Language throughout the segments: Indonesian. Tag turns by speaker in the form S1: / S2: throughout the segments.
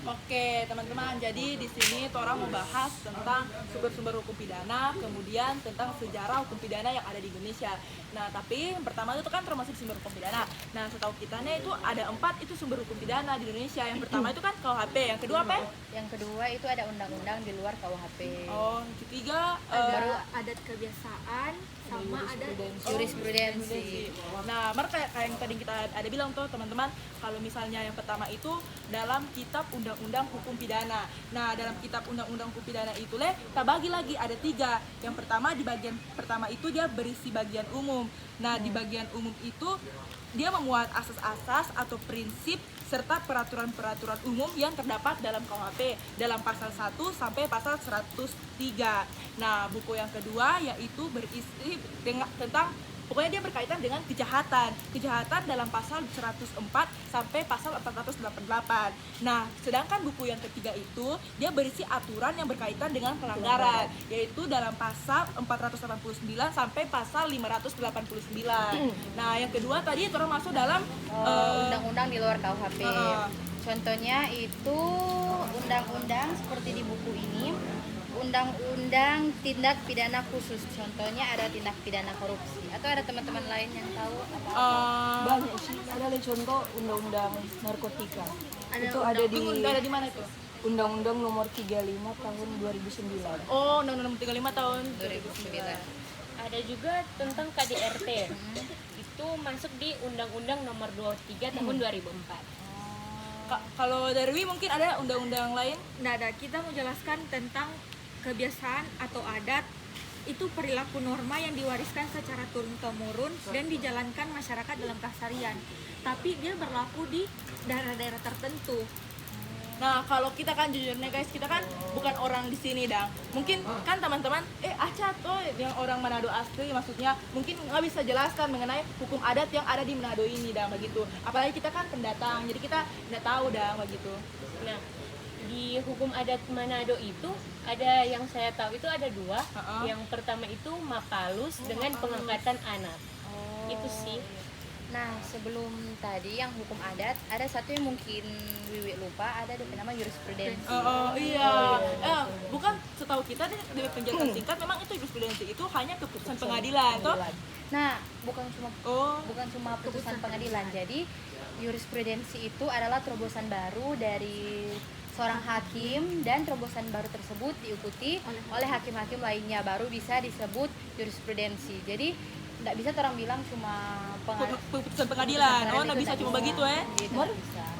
S1: Oke, teman-teman. Jadi di sini Tora mau bahas tentang sumber-sumber hukum pidana, kemudian tentang sejarah hukum pidana yang ada di Indonesia. Nah, tapi yang pertama itu kan termasuk sumber hukum pidana. Nah, setahu kita nih itu ada 4 itu sumber hukum pidana di Indonesia. Yang pertama itu kan KUHP, yang kedua apa ya?
S2: Yang kedua itu ada undang-undang di luar KUHP.
S1: Oh, yang ketiga
S3: Baru adat kebiasaan sama ada
S2: Jurisprudensi.
S1: Nah, mereka kayak yang tadi kita ada bilang tuh teman-teman, kalau misalnya yang pertama itu dalam kitab undang-undang hukum pidana. Nah, dalam kitab undang-undang hukum pidana itu kita bagi lagi ada 3. Yang pertama di bagian pertama itu dia berisi bagian umum. Nah, di bagian umum itu dia memuat asas-asas atau prinsip serta peraturan-peraturan umum yang terdapat dalam KUHP dalam pasal 1 sampai pasal 103. Nah, buku yang kedua yaitu berisi tentang pokoknya dia berkaitan dengan kejahatan dalam pasal 104 sampai pasal 488. Nah, sedangkan buku yang ketiga itu dia berisi aturan yang berkaitan dengan pelanggaran, yaitu dalam pasal 489 sampai pasal 589. Nah, yang kedua tadi termasuk dalam
S2: Undang-undang di luar KUHP. Contohnya itu undang-undang seperti di buku ini, undang-undang tindak pidana khusus. Contohnya ada tindak pidana korupsi. Atau ada teman-teman lain yang tahu apa?
S4: Banyak sih, ada contoh undang-undang narkotika. Itu ada
S1: di mana itu?
S4: Undang-undang nomor 35 tahun 2009.
S1: Oh, Undang-Undang 35 tahun
S2: 2009.
S5: Ada juga tentang KDRT. Itu masuk di Undang-Undang Nomor 23 tahun 2004.
S1: Kalau dari Wi mungkin ada undang-undang lain?
S3: Nah, kita mau jelaskan tentang kebiasaan atau adat itu perilaku norma yang diwariskan secara turun-temurun dan dijalankan masyarakat dalam keseharian. Tapi dia berlaku di daerah-daerah tertentu.
S1: Nah, kalau kita kan jujurnya guys, kita kan bukan orang di sini, Dang. Mungkin kan teman-teman, Aca tuh yang orang Manado asli, maksudnya mungkin nggak bisa jelaskan mengenai hukum adat yang ada di Manado ini, Dang, begitu. Apalagi kita kan pendatang, jadi kita nggak tahu, Dang, begitu.
S5: Nah, di hukum adat Manado itu ada yang saya tahu itu ada 2. Yang pertama itu Mapalus dengan pengangkatan anak. Itu sih.
S2: Nah, sebelum tadi yang hukum adat, ada satu yang mungkin Wiwi lupa, ada nama jurisprudensi.
S1: Iya. Bukan setahu kita dari penjelasan singkat memang itu jurisprudensi itu hanya keputusan pengadilan, toh?
S2: Nah, bukan cuma putusan pengadilan. Jadi, jurisprudensi itu adalah terobosan baru dari seorang hakim, dan terobosan baru tersebut diikuti oleh hakim-hakim lainnya, baru bisa disebut jurisprudensi. Jadi nggak bisa orang bilang cuma
S1: putusan pengadilan. Oh, nggak bisa cuma begitu ya?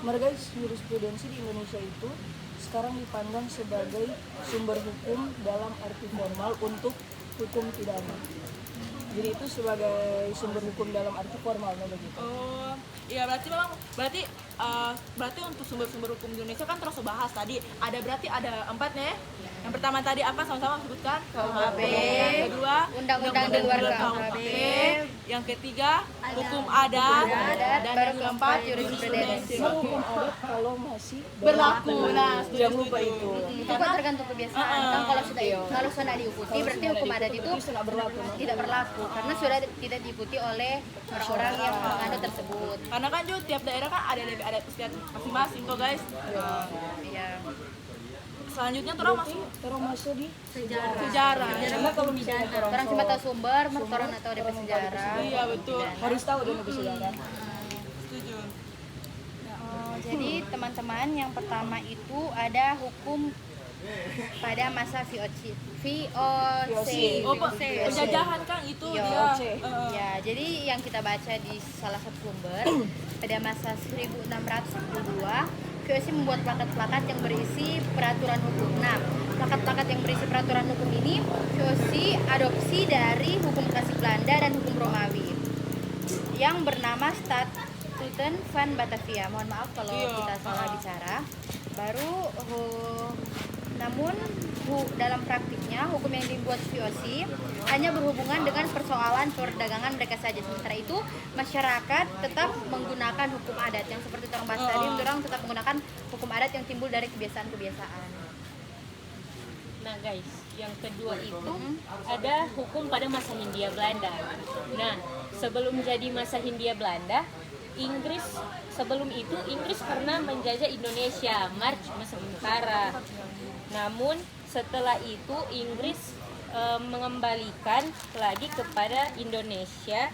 S4: Guys, jurisprudensi di Indonesia itu sekarang dipandang sebagai sumber hukum dalam arti formal untuk hukum pidana. Jadi itu sebagai sumber hukum dalam arti formal, begitu.
S1: Oh, iya berarti untuk sumber-sumber hukum di Indonesia kan terus bahas tadi. Berarti ada 4 nih. Yang pertama tadi apa sama-sama sebutkan?
S2: KUHP.
S1: Yang kedua
S2: Undang-undang di luar KUHP.
S1: Yang ketiga hukum adat. Dan yang keempat
S2: jurisprudensi.
S4: Hukum adat kalau masih
S1: berlaku. Nah,
S4: jangan lupa itu.
S2: Itu kan tergantung kebiasaan. Kan kalau sudah diikuti berarti hukum adat itu tidak berlaku karena sudah tidak diikuti oleh orang-orang yang menganut tersebut.
S1: Karena kan juga tiap daerah kan ada adat istiadat masing-masing tuh guys.
S2: Iya.
S1: Selanjutnya
S4: Terus masuk di
S1: sejarah.
S4: Karena kalau misalnya
S2: Orang cuma tahu sumber, orang atau ada sejarah.
S1: Iya, betul.
S4: harus tahu dulu sejarah.
S1: Setuju.
S2: Jadi teman-teman, yang pertama itu ada hukum pada masa VOC.
S1: Penjajahan kan itu
S2: Iya.
S1: dia.
S2: Ya, jadi yang kita baca di salah satu sumber pada masa 1642 VOC membuat plakat-plakat yang berisi peraturan hukum. Nah, plakat-plakat yang berisi peraturan hukum ini VOC adopsi dari hukum klasik Belanda dan hukum Romawi yang bernama Statuten van Batavia. Mohon maaf kalau kita salah bicara. Namun dalam praktiknya hukum yang dibuat VOC hanya berhubungan dengan persoalan perdagangan mereka saja. Sementara itu masyarakat tetap menggunakan hukum adat yang seperti orang bahas tadi, orang tetap menggunakan hukum adat yang timbul dari kebiasaan-kebiasaan.
S5: Nah guys, yang kedua itu ada hukum pada masa Hindia Belanda. Nah, sebelum jadi masa Hindia Belanda, Inggris sebelum itu Inggris pernah menjajah Indonesia, March sementara. Namun setelah itu Inggris mengembalikan lagi kepada Indonesia,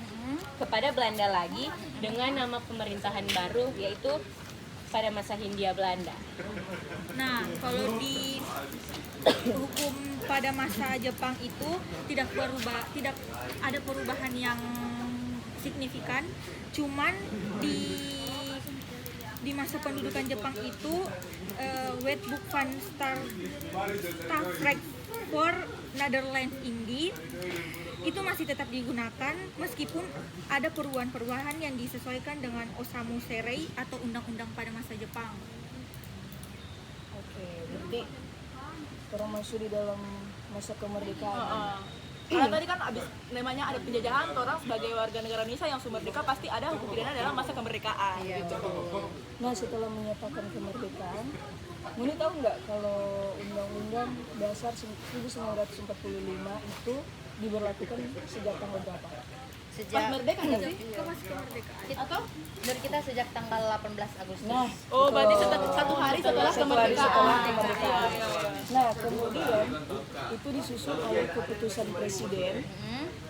S5: kepada Belanda lagi dengan nama pemerintahan baru yaitu pada masa Hindia Belanda.
S3: Nah, kalau di hukum pada masa Jepang itu tidak ada perubahan yang signifikan, cuman di masa pendudukan Jepang itu Wetboek van Staffrecht for Netherlands Indie itu masih tetap digunakan meskipun ada perubahan-perubahan yang disesuaikan dengan Osamu Serei atau undang-undang pada masa Jepang.
S4: Oke, berarti orang masuk di dalam masa kemerdekaan.
S1: Karena tadi kan abis namanya ada penjajahan, orang sebagai warga negara Indonesia yang sumber merdeka pasti ada hukum pidana dalam masa kemerdekaan. Gitu.
S4: Nah, setelah menyatakan kemerdekaan, Muni tahu nggak kalau Undang-Undang Dasar 1945 itu diberlakukan sejak tanggal berapa?
S1: Pas
S2: Sejak
S1: merdeka nggak sih?
S2: atau menurut kita sejak tanggal 18 Agustus.
S4: Nah,
S1: Oh, berarti satu hari setelah kemerdekaan.
S4: kemerdekaan. Nah, kemudian itu disusul oleh keputusan Presiden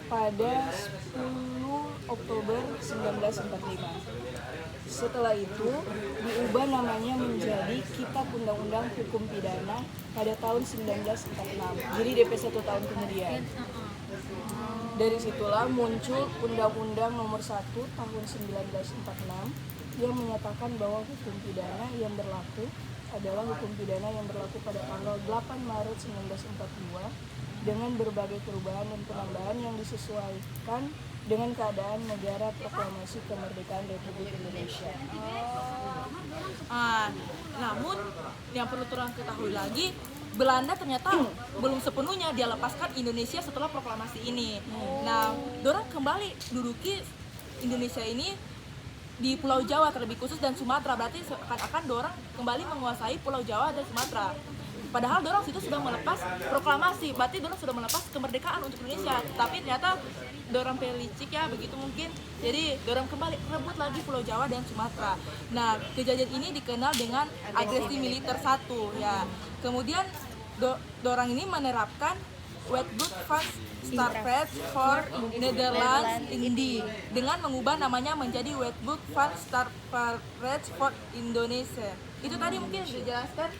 S4: pada 10 Oktober 1945. Setelah itu diubah namanya menjadi Kitab Undang-Undang Hukum Pidana pada tahun 1946. Jadi DP 1 tahun kemudian. Dari situlah muncul Undang-Undang Nomor 1 Tahun 1946 yang menyatakan bahwa hukum pidana yang berlaku adalah hukum pidana yang berlaku pada tanggal 8 Maret 1942 dengan berbagai perubahan dan penambahan yang disesuaikan dengan keadaan negara proklamasi kemerdekaan Republik Indonesia.
S1: Namun yang perlu orang ketahui lagi, Belanda ternyata belum sepenuhnya dia lepaskan Indonesia setelah proklamasi ini. Nah, dorang kembali duduki Indonesia ini di Pulau Jawa terlebih khusus dan Sumatera, berarti seakan-akan dorang kembali menguasai Pulau Jawa dan Sumatera. Padahal dorang situ sudah melepas proklamasi, berarti dorang sudah melepas kemerdekaan untuk Indonesia. Tapi ternyata dorang pelicik ya, begitu mungkin. Jadi dorang kembali rebut lagi Pulau Jawa dan Sumatera. Nah, kejadian ini dikenal dengan agresi militer 1 ya. Kemudian dorang ini menerapkan Wetboek van Staffrecht for Netherlands Indie dengan mengubah namanya menjadi Wetboek van Staffrecht for Indonesia. Itu tadi mungkin dijelaskan.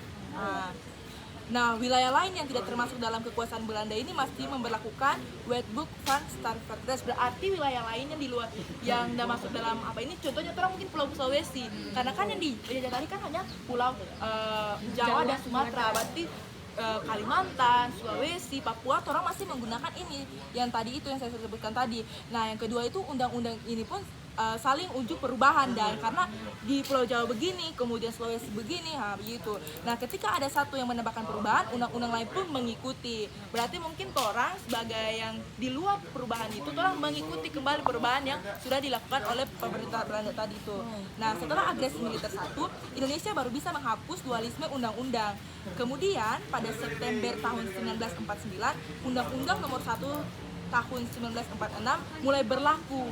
S1: Nah, wilayah lain yang tidak termasuk dalam kekuasaan Belanda ini masih memberlakukan Wetboek van Staffrecht. Berarti wilayah lain yang di luar yang tidak masuk dalam apa ini, contohnya orang mungkin Pulau Sulawesi. Karena kan yang dijajah tadi kan hanya Pulau Jawa dan Sumatera. Berarti Kalimantan, Sulawesi, Papua, orang masih menggunakan ini yang tadi itu yang saya sebutkan tadi. Nah, yang kedua itu undang-undang ini pun saling unjuk perubahan, dan karena di Pulau Jawa begini, kemudian Sulawesi begini, begitu. Nah, ketika ada satu yang menambahkan perubahan, undang-undang lain pun mengikuti. Berarti mungkin orang sebagai yang di luar perubahan itu, orang mengikuti kembali perubahan yang sudah dilakukan oleh pemerintah Belanda tadi itu. Nah, setelah agresi militer 1, Indonesia baru bisa menghapus dualisme undang-undang. Kemudian pada September tahun 1949, Undang-Undang Nomor 1 tahun 1946 mulai berlaku.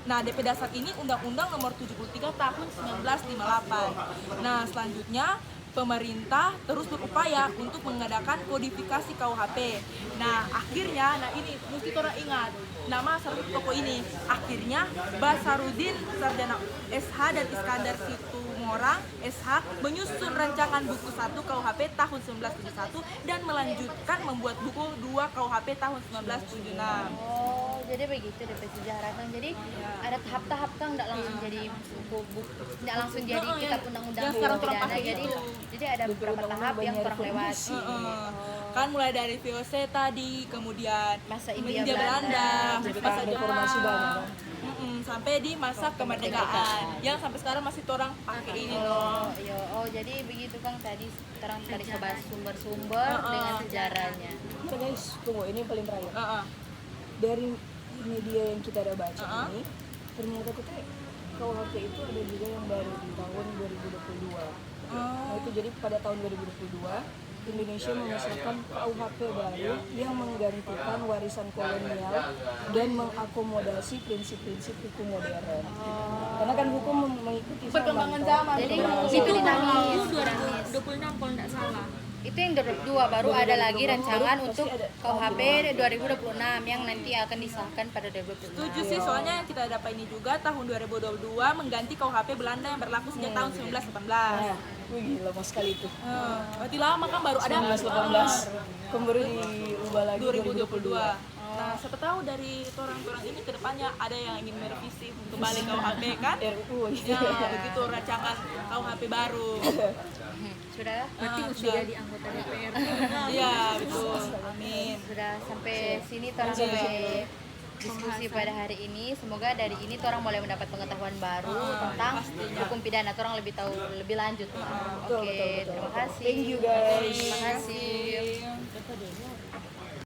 S1: Nah, DP dasar ini Undang-Undang Nomor 73 tahun 1958. Nah, selanjutnya pemerintah terus berupaya untuk mengadakan kodifikasi KUHP. Nah, akhirnya, ini mesti orang ingat nama satu tokoh ini. Akhirnya Basarudin Sarjana SH dan Iskandar Situmorang SH menyusun rancangan buku 1 KUHP tahun 1971 dan melanjutkan membuat buku 2 KUHP tahun 1976.
S2: Oh, jadi begitu DP sejarah Kang. Jadi ada tahap-tahap Kang, enggak langsung jadi buku, enggak langsung jadi kitab undang-undang
S1: yang sekarang
S2: hukum
S1: orang
S2: pidana.
S1: pakai itu.
S2: Jadi ada beberapa tahap yang kurang lewati.
S1: Kan mulai dari VOC tadi, kemudian
S2: Masa India
S1: Belanda,
S4: Jadi
S1: masa
S4: kan reformasi
S1: Jepang,
S4: banget.
S1: sampai di masa kemerdekaan yang sampai sekarang masih orang pakai ini loh.
S2: Jadi begitu Kang, tadi terang tadi bahas sumber-sumber dengan sejarahnya.
S4: Kita guys, tunggu, ini paling terakhir.
S1: Heeh.
S4: Dari media yang kita udah baca ini, ternyata kita KUHP itu ada juga yang baru di tahun 2022. Nah, itu jadi pada tahun 2022 Indonesia mengesahkan KUHP baru yang menggantikan warisan kolonial dan mengakomodasi prinsip-prinsip hukum modern. Karena kan hukum mengikuti
S1: Perkembangan
S4: toh.
S1: zaman.
S2: Jadi
S1: Betul.
S2: itu
S3: Itu
S2: dinamis.
S3: tahun 2026 kalau tidak salah.
S2: Itu yang 2022 baru ada lagi rancangan
S4: pasti
S2: untuk
S4: ada.
S2: KUHP 2026 yang nanti akan disahkan pada 2026.
S1: Setuju sih, soalnya yang kita dapat ini juga tahun 2022 mengganti KUHP Belanda yang berlaku sejak tahun 1918.
S4: Nah, wih, lama sekali itu.
S1: Berarti lama kan baru ada
S4: 1918 kemudian diubah lagi
S1: 2022. Nah, siapa tahu dari orang-orang ini ke depannya ada yang ingin merevisi untuk balik KUHP kan?
S4: RUU
S1: Ya, begitu rancangan KUHP baru.
S2: Sudah?
S3: Berarti mesti jadi anggota DPR.
S1: Iya, betul. Amin.
S2: Sudah sampai sini orang mulai diskusi pada hari ini. Semoga dari ini orang mulai mendapat pengetahuan baru tentang hukum pidana. Orang lebih tahu lebih lanjut. Oke, terima kasih.
S4: Thank you guys.
S2: Terima kasih.